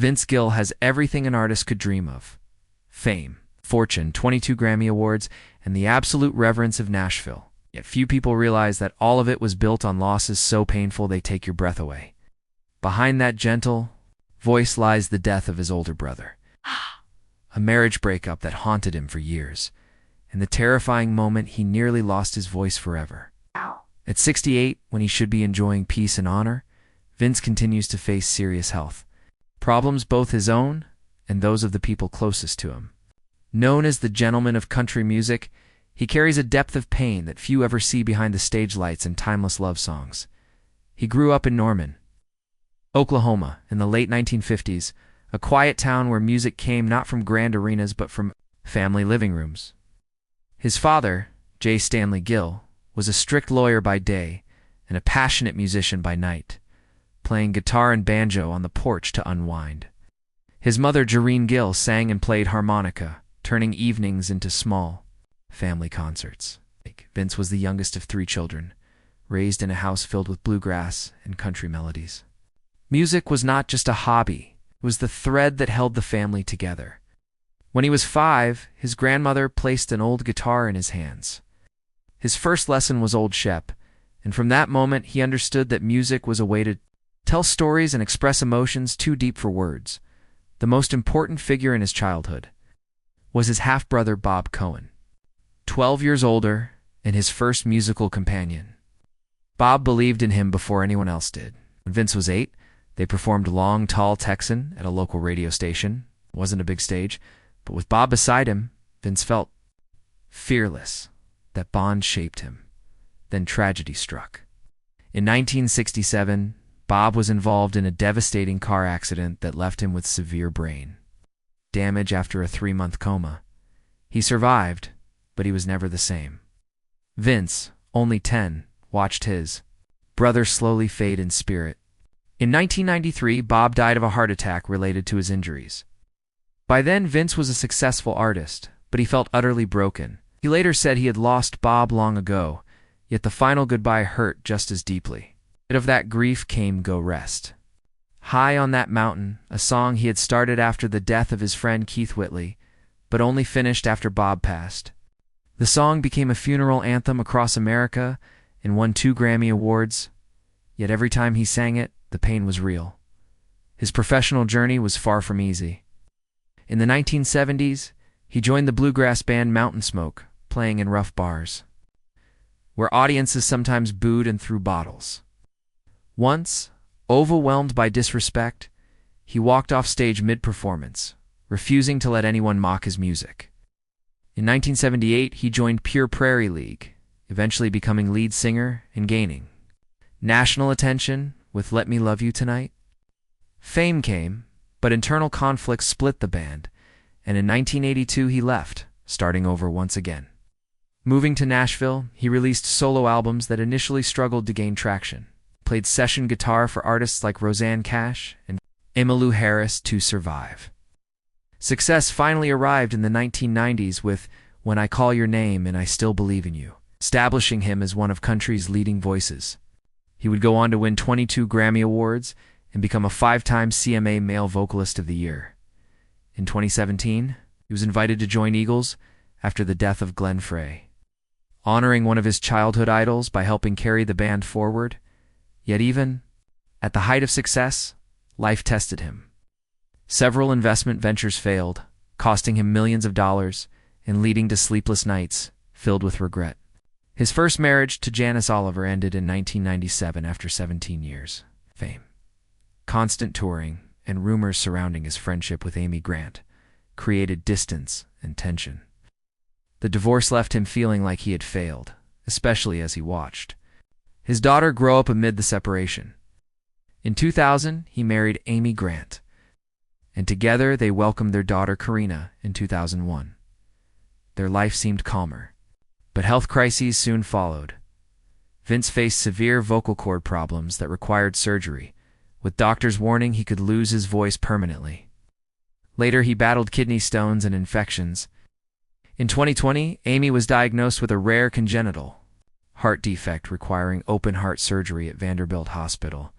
Vince Gill has everything an artist could dream of: fame, fortune, 22 Grammy Awards, and the absolute reverence of Nashville. Yet few people realize that all of it was built on losses so painful they take your breath away. Behind that gentle voice lies the death of his older brother, a marriage breakup that haunted him for years, and the terrifying moment he nearly lost his voice forever. At 68, when he should be enjoying peace and honor, Vince continues to face serious health problems, both his own and those of the people closest to him. Known as the gentleman of country music, he carries a depth of pain that few ever see behind the stage lights and timeless love songs. He grew up in Norman, Oklahoma, in the late 1950s, a quiet town where music came not from grand arenas but from family living rooms. His father, J. Stanley Gill, was a strict lawyer by day and a passionate musician by night, playing guitar and banjo on the porch to unwind. His mother, Jareen Gill, sang and played harmonica, turning evenings into small family concerts. Vince was the youngest of 3 children, raised in a house filled with bluegrass and country melodies. Music was not just a hobby, it was the thread that held the family together. When he was 5, his grandmother placed an old guitar in his hands. His first lesson was Old Shep, and from that moment he understood that music was a way to tell stories and express emotions too deep for words. The most important figure in his childhood was his half-brother Bob Cohen, 12 years older and his first musical companion. Bob believed in him before anyone else did. When Vince was 8, they performed Long Tall Texan at a local radio station. It wasn't a big stage, but with Bob beside him, Vince felt fearless. That bond shaped him. Then tragedy struck. In 1967, Bob was involved in a devastating car accident that left him with severe brain damage after a 3-month coma. He survived, but he was never the same. Vince, only 10, watched his brother slowly fade in spirit. In 1993, Bob died of a heart attack related to his injuries. By then, Vince was a successful artist, but he felt utterly broken. He later said he had lost Bob long ago, yet the final goodbye hurt just as deeply. Out of that grief came Go Rest. High on That Mountain, a song he had started after the death of his friend Keith Whitley, but only finished after Bob passed. The song became a funeral anthem across America and won 2 Grammy Awards, yet every time he sang it, the pain was real. His professional journey was far from easy. In the 1970s, he joined the bluegrass band Mountain Smoke, playing in rough bars, where audiences sometimes booed and threw bottles. Once, overwhelmed by disrespect, he walked off stage mid-performance, refusing to let anyone mock his music. In 1978, he joined Pure Prairie League, eventually becoming lead singer and gaining national attention with Let Me Love You Tonight. Fame came, but internal conflicts split the band, and in 1982 he left, starting over once again. Moving to Nashville, he released solo albums that initially struggled to gain traction, played session guitar for artists like Rosanne Cash and Emmylou Harris to survive. Success finally arrived in the 1990s with When I Call Your Name and I Still Believe in You, establishing him as one of country's leading voices. He would go on to win 22 Grammy Awards and become a 5-time CMA Male Vocalist of the Year. In 2017, he was invited to join Eagles after the death of Glenn Frey, honoring one of his childhood idols by helping carry the band forward. Yet even at the height of success, life tested him. Several investment ventures failed, costing him millions of dollars and leading to sleepless nights filled with regret. His first marriage to Janice Oliver ended in 1997 after 17 years. Fame, constant touring, and rumors surrounding his friendship with Amy Grant created distance and tension. The divorce left him feeling like he had failed, especially as he watched his daughter grow up amid the separation. In 2000, he married Amy Grant, and together they welcomed their daughter Karina in 2001. Their life seemed calmer, but health crises soon followed. Vince faced severe vocal cord problems that required surgery, with doctors warning he could lose his voice permanently. Later, he battled kidney stones and infections. In 2020, Amy was diagnosed with a rare congenital heart defect requiring open-heart surgery at Vanderbilt Hospital.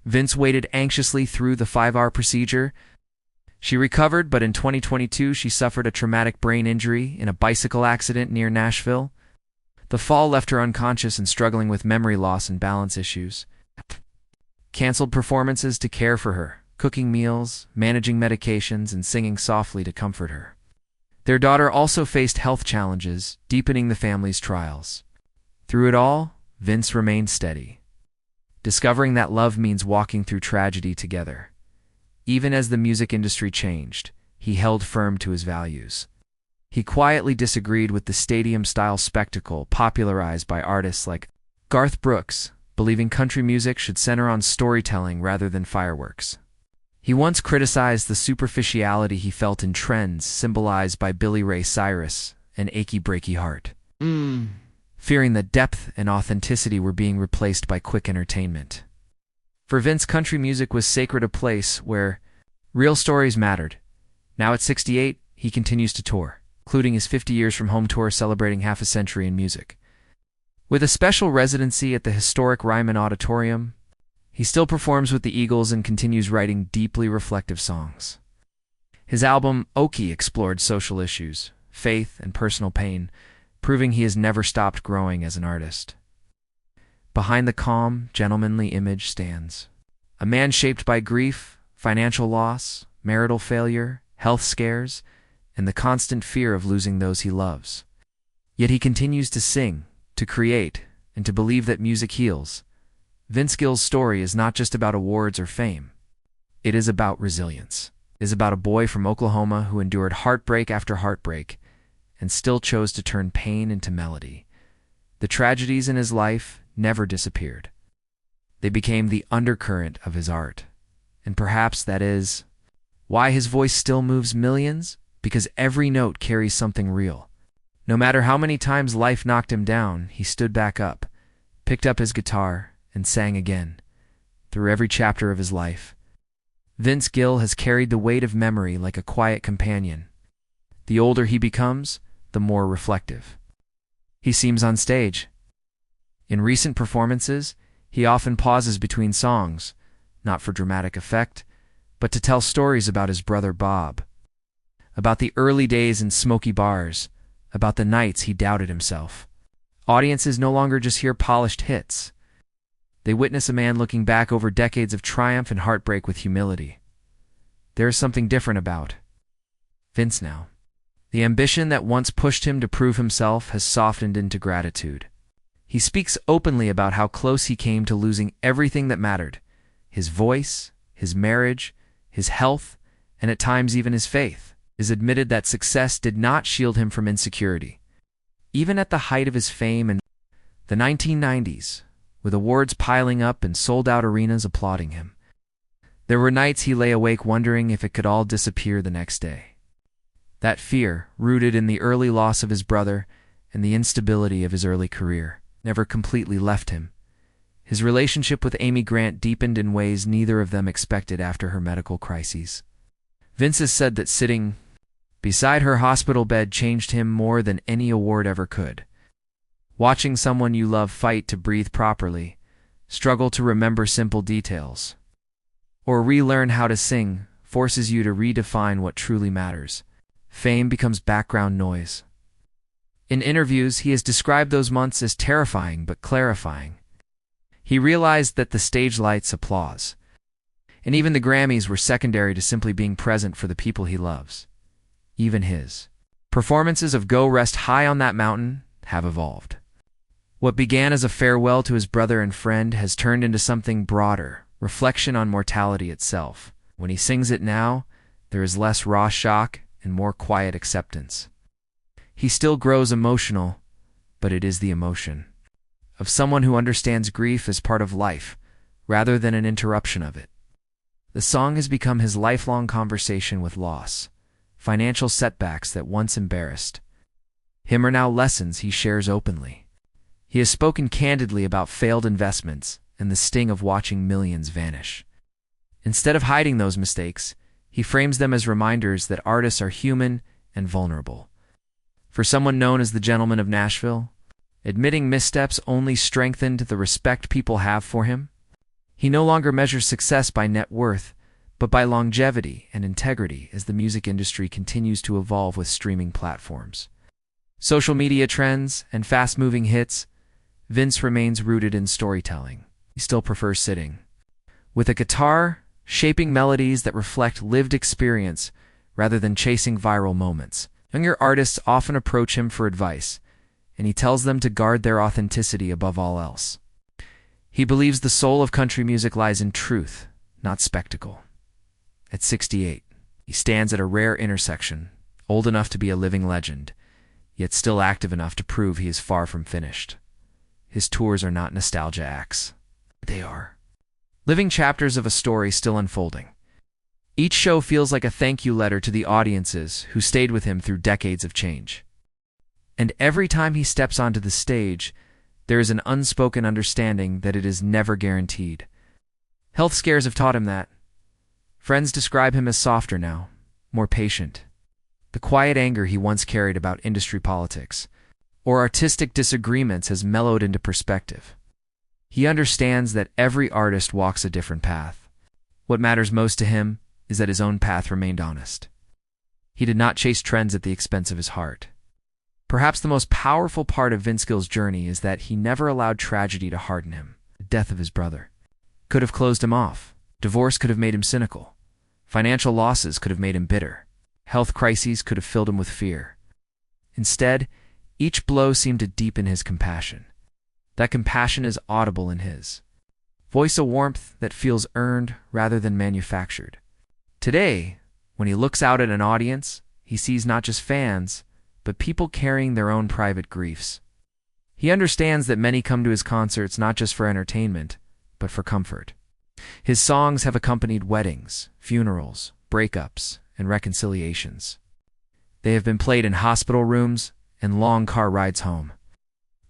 Vince waited anxiously through the 5-hour procedure. She recovered, but in 2022 she suffered a traumatic brain injury in a bicycle accident near Nashville. The fall left her unconscious and struggling with memory loss and balance issues. Canceled performances to care for her, cooking meals, managing medications, and singing softly to comfort her. Their daughter also faced health challenges, deepening the family's trials. Through it all, Vince remained steady, discovering that love means walking through tragedy together. Even as the music industry changed, he held firm to his values. He quietly disagreed with the stadium-style spectacle popularized by artists like Garth Brooks, believing country music should center on storytelling rather than fireworks. He once criticized the superficiality he felt in trends symbolized by Billy Ray Cyrus and Achy Breaky Heart, fearing that depth and authenticity were being replaced by quick entertainment. For Vince, country music was sacred, a place where real stories mattered. Now at 68, he continues to tour, including his 50 Years from Home tour celebrating half a century in music. With a special residency at the historic Ryman Auditorium, he still performs with the Eagles and continues writing deeply reflective songs. His album, Oki, explored social issues, faith, and personal pain, proving he has never stopped growing as an artist. Behind the calm, gentlemanly image stands a man shaped by grief, financial loss, marital failure, health scares, and the constant fear of losing those he loves. Yet he continues to sing, to create, and to believe that music heals. Vince Gill's story is not just about awards or fame. It is about resilience. It is about a boy from Oklahoma who endured heartbreak after heartbreak and still chose to turn pain into melody. The tragedies in his life never disappeared. They became the undercurrent of his art. And perhaps that is why his voice still moves millions, because every note carries something real. No matter how many times life knocked him down, he stood back up, picked up his guitar, and sang again. Through every chapter of his life, Vince Gill has carried the weight of memory like a quiet companion. The older he becomes, the more reflective he seems on stage. In recent performances, he often pauses between songs, not for dramatic effect, but to tell stories about his brother Bob, about the early days in smoky bars, about the nights he doubted himself. Audiences no longer just hear polished hits. They witness a man looking back over decades of triumph and heartbreak with humility. There is something different about Vince now. The ambition that once pushed him to prove himself has softened into gratitude. He speaks openly about how close he came to losing everything that mattered: his voice, his marriage, his health, and at times even his faith. Is admitted that success did not shield him from insecurity. Even at the height of his fame in the 1990s, with awards piling up and sold-out arenas applauding him, there were nights he lay awake wondering if it could all disappear the next day. That fear, rooted in the early loss of his brother and the instability of his early career, never completely left him. His relationship with Amy Grant deepened in ways neither of them expected after her medical crises. Vince has said that sitting beside her hospital bed changed him more than any award ever could. Watching someone you love fight to breathe properly, struggle to remember simple details, or relearn how to sing forces you to redefine what truly matters. Fame becomes background noise. In interviews, he has described those months as terrifying but clarifying. He realized that the stage lights, applause, and even the Grammys were secondary to simply being present for the people he loves. Even his performances of Go Rest High on That Mountain have evolved. What began as a farewell to his brother and friend has turned into something broader, reflection on mortality itself. When he sings it now, there is less raw shock and more quiet acceptance. He still grows emotional, but it is the emotion of someone who understands grief as part of life, rather than an interruption of it. The song has become his lifelong conversation with loss. Financial setbacks that once embarrassed him are now lessons he shares openly. He has spoken candidly about failed investments and the sting of watching millions vanish. Instead of hiding those mistakes, he frames them as reminders that artists are human and vulnerable. For someone known as the Gentleman of Nashville, admitting missteps only strengthened the respect people have for him. He no longer measures success by net worth, but by longevity and integrity as the music industry continues to evolve with streaming platforms, social media trends, and fast-moving hits. Vince remains rooted in storytelling. He still prefers sitting with a guitar, shaping melodies that reflect lived experience rather than chasing viral moments. Younger artists often approach him for advice, and he tells them to guard their authenticity above all else. He believes the soul of country music lies in truth, not spectacle. At 68, he stands at a rare intersection, old enough to be a living legend, yet still active enough to prove he is far from finished. His tours are not nostalgia acts. They are living chapters of a story still unfolding. Each show feels like a thank you letter to the audiences who stayed with him through decades of change. And every time he steps onto the stage, there is an unspoken understanding that it is never guaranteed. Health scares have taught him that. Friends describe him as softer now, more patient. The quiet anger he once carried about industry politics or artistic disagreements has mellowed into perspective. He understands that every artist walks a different path. What matters most to him is that his own path remained honest. He did not chase trends at the expense of his heart. Perhaps the most powerful part of Vince Gill's journey is that he never allowed tragedy to harden him. The death of his brother could have closed him off. Divorce could have made him cynical. Financial losses could have made him bitter. Health crises could have filled him with fear. Instead, each blow seemed to deepen his compassion. That compassion is audible in his voice, a warmth that feels earned rather than manufactured. Today, when he looks out at an audience, he sees not just fans, but people carrying their own private griefs. He understands that many come to his concerts not just for entertainment, but for comfort. His songs have accompanied weddings, funerals, breakups, and reconciliations. They have been played in hospital rooms and long car rides home.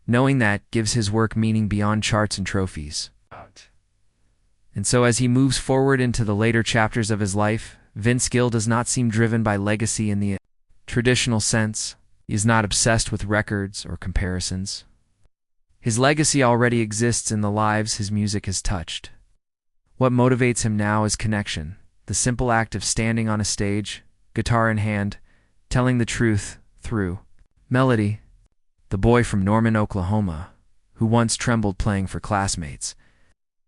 Knowing that gives his work meaning beyond charts and trophies. And so as he moves forward into the later chapters of his life, Vince Gill does not seem driven by legacy in the traditional sense. He is not obsessed with records or comparisons. His legacy already exists in the lives his music has touched. What motivates him now is connection, the simple act of standing on a stage, guitar in hand, telling the truth through melody. The boy from Norman, Oklahoma, who once trembled playing for classmates,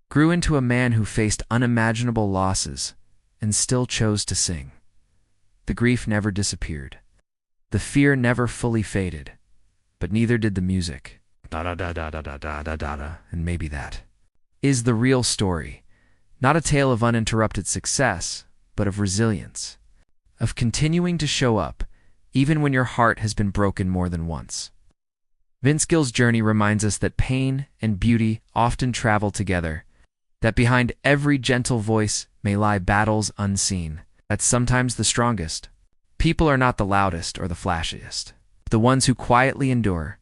grew into a man who faced unimaginable losses and still chose to sing. The grief never disappeared. The fear never fully faded, but neither did the music. And maybe that is the real story. Not a tale of uninterrupted success, but of resilience, of continuing to show up, even when your heart has been broken more than once. Vince Gill's journey reminds us that pain and beauty often travel together, that behind every gentle voice may lie battles unseen. That's sometimes the strongest. People are not the loudest or the flashiest. The ones who quietly endure,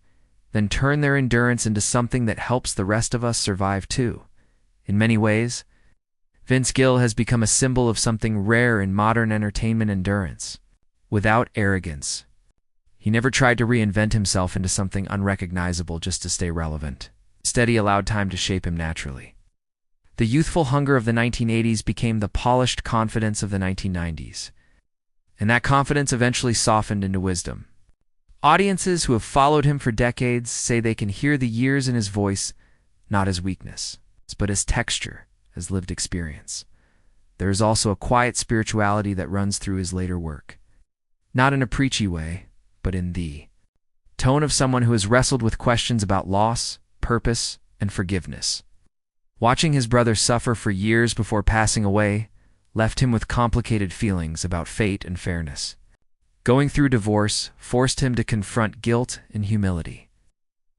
then turn their endurance into something that helps the rest of us survive too. In many ways, Vince Gill has become a symbol of something rare in modern entertainment: endurance. Without arrogance. He never tried to reinvent himself into something unrecognizable just to stay relevant. Instead, he allowed time to shape him naturally. The youthful hunger of the 1980s became the polished confidence of the 1990s. And that confidence eventually softened into wisdom. Audiences who have followed him for decades say they can hear the years in his voice, not as weakness, but as texture, as lived experience. There is also a quiet spirituality that runs through his later work. Not in a preachy way, but in the tone of someone who has wrestled with questions about loss, purpose, and forgiveness. Watching his brother suffer for years before passing away left him with complicated feelings about fate and fairness. Going through divorce forced him to confront guilt and humility.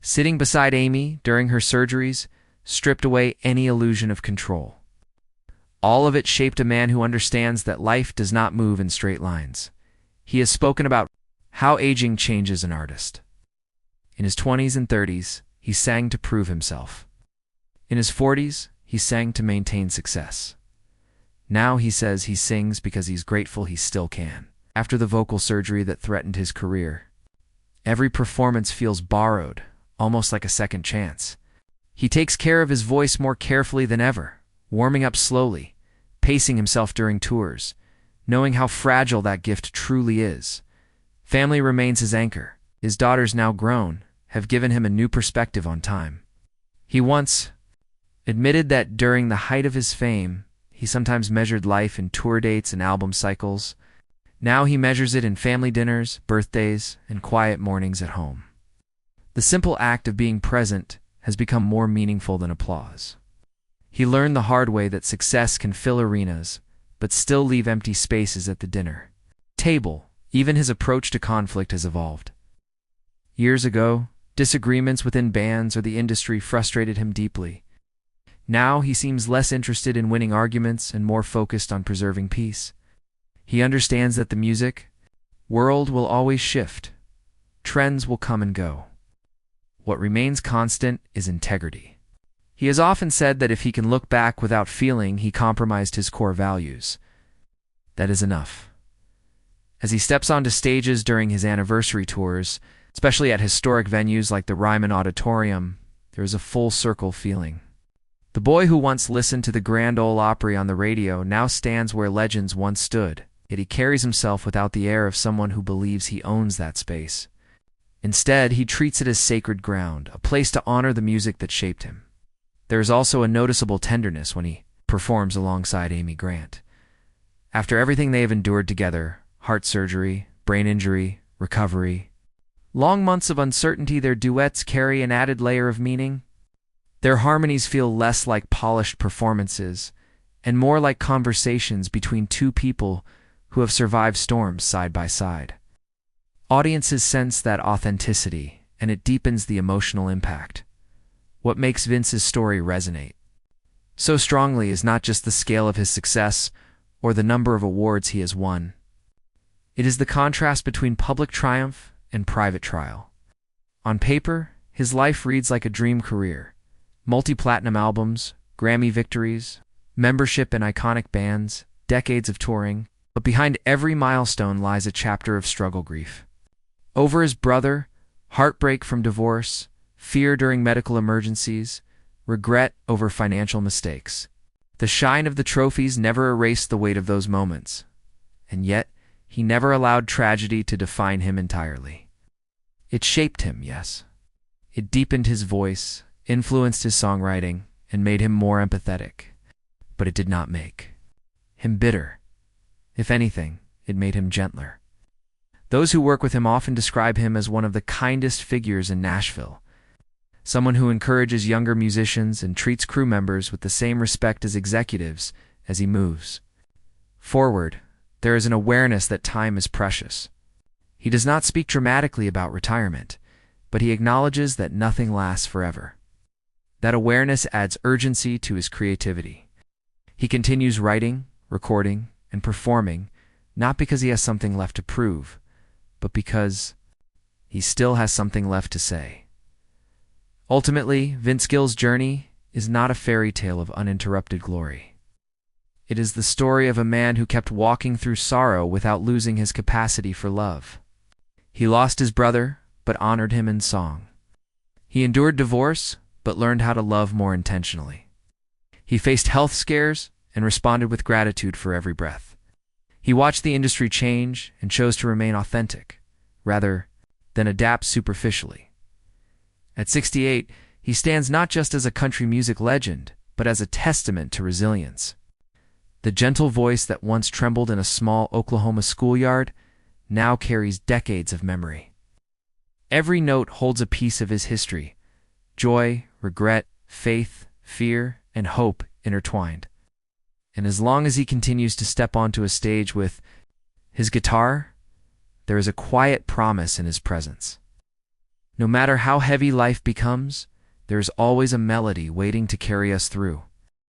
Sitting beside Amy during her surgeries stripped away any illusion of control. All of it shaped a man who understands that life does not move in straight lines. He has spoken about how aging changes an artist. In his 20s and 30s, he sang to prove himself. In his 40s, he sang to maintain success. Now he says he sings because he's grateful he still can. After the vocal surgery that threatened his career, every performance feels borrowed, almost like a second chance. He takes care of his voice more carefully than ever, warming up slowly, pacing himself during tours, knowing how fragile that gift truly is. Family remains his anchor. His daughters, now grown, have given him a new perspective on time. He once admitted that during the height of his fame, he sometimes measured life in tour dates and album cycles. Now he measures it in family dinners, birthdays, and quiet mornings at home. The simple act of being present has become more meaningful than applause. He learned the hard way that success can fill arenas, but still leave empty spaces at the dinner table. Even his approach to conflict has evolved. Years ago, disagreements within bands or the industry frustrated him deeply. Now he seems less interested in winning arguments and more focused on preserving peace. He understands that the music world will always shift. Trends will come and go. What remains constant is integrity. He has often said that if he can look back without feeling he compromised his core values, that is enough. As he steps onto stages during his anniversary tours, especially at historic venues like the Ryman Auditorium, there is a full-circle feeling. The boy who once listened to the Grand Ole Opry on the radio now stands where legends once stood, yet he carries himself without the air of someone who believes he owns that space. Instead, he treats it as sacred ground, a place to honor the music that shaped him. There is also a noticeable tenderness when he performs alongside Amy Grant. After everything they have endured together, heart surgery, brain injury, recovery, long months of uncertainty, their duets carry an added layer of meaning. Their harmonies feel less like polished performances and more like conversations between two people who have survived storms side by side. Audiences sense that authenticity, and it deepens the emotional impact. What makes Vince's story resonate so strongly is not just the scale of his success or the number of awards he has won. It is the contrast between public triumph and private trial. On paper, his life reads like a dream career. Multi-platinum albums, Grammy victories, membership in iconic bands, decades of touring. But behind every milestone lies a chapter of struggle grief. Over his brother, heartbreak from divorce, fear during medical emergencies, regret over financial mistakes. The shine of the trophies never erased the weight of those moments. And yet, he never allowed tragedy to define him entirely. It shaped him, yes. It deepened his voice, influenced his songwriting, and made him more empathetic. But it did not make him bitter. If anything, it made him gentler. Those who work with him often describe him as one of the kindest figures in Nashville, someone who encourages younger musicians and treats crew members with the same respect as executives as he moves forward. There is an awareness that time is precious. He does not speak dramatically about retirement, but he acknowledges that nothing lasts forever. That awareness adds urgency to his creativity. He continues writing, recording, and performing, not because he has something left to prove, but because he still has something left to say. Ultimately, Vince Gill's journey is not a fairy tale of uninterrupted glory. It is the story of a man who kept walking through sorrow without losing his capacity for love. He lost his brother, but honored him in song. He endured divorce, but learned how to love more intentionally. He faced health scares and responded with gratitude for every breath. He watched the industry change and chose to remain authentic, rather than adapt superficially. At 68, he stands not just as a country music legend, but as a testament to resilience. The gentle voice that once trembled in a small Oklahoma schoolyard now carries decades of memory. Every note holds a piece of his history: joy, regret, faith, fear, and hope intertwined. And as long as he continues to step onto a stage with his guitar, there is a quiet promise in his presence. No matter how heavy life becomes, there is always a melody waiting to carry us through.